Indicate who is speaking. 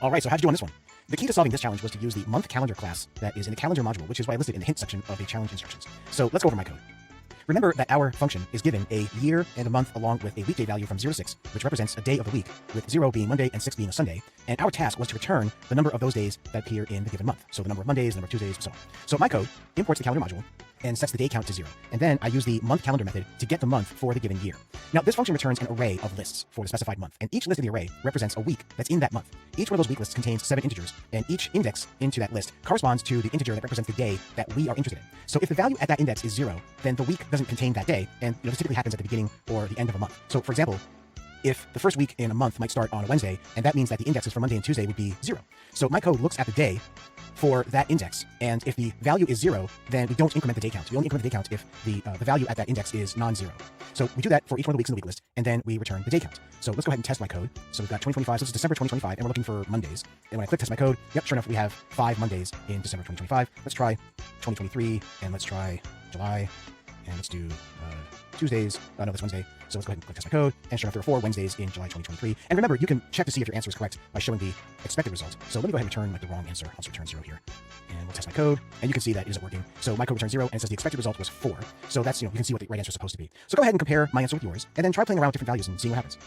Speaker 1: All right, so how'd you do on this one? The key to solving this challenge was to use the month calendar class that is in the calendar module, which is what I listed in the hint section of the challenge instructions. So let's go over my code. Remember that our function is given a year and a month along with a weekday value from 0 to 6, which represents a day of the week, with 0 being Monday and 6 being a Sunday, and our task was to return the number of those days that appear in the given month. So the number of Mondays, the number of Tuesdays, and so on. So my code imports the calendar module and sets the day count to 0. And then I use the month calendar method to get the month for the given year. Now, this function returns an array of lists for the specified month, and each list in the array represents a week that's in that month. Each one of those week lists contains 7 integers, and each index into that list corresponds to the integer that represents the day that we are interested in. So if the value at that index is 0, then the week doesn't contain that day, and this typically happens at the beginning or the end of a month. So for example, if the first week in a month might start on a Wednesday, and that means that the indexes for Monday and Tuesday would be 0. So my code looks at the day for that index, and if the value is 0, then we don't increment the day count. We only increment the day count if the value at that index is non-zero. So we do that for each one of the weeks in the week list, and then we return the day count. So let's go ahead and test my code. So we've got 2025, so this is December 2025, and we're looking for Mondays. And when I click test my code, yep, sure enough, we have 5 Mondays in December 2025. Let's try 2023, and let's try July, and let's do Tuesdays. Oh, no, that's Wednesday. So let's go ahead and click test my code. And sure enough, there are 4 Wednesdays in July 2023. And remember, you can check to see if your answer is correct by showing the expected result. So let me go ahead and return the wrong answer. I'll just return 0 here. And we'll test my code. And you can see that it isn't working. So my code returns 0, and it says the expected result was 4. So that's, you can see what the right answer is supposed to be. So go ahead and compare my answer with yours, and then try playing around with different values and seeing what happens.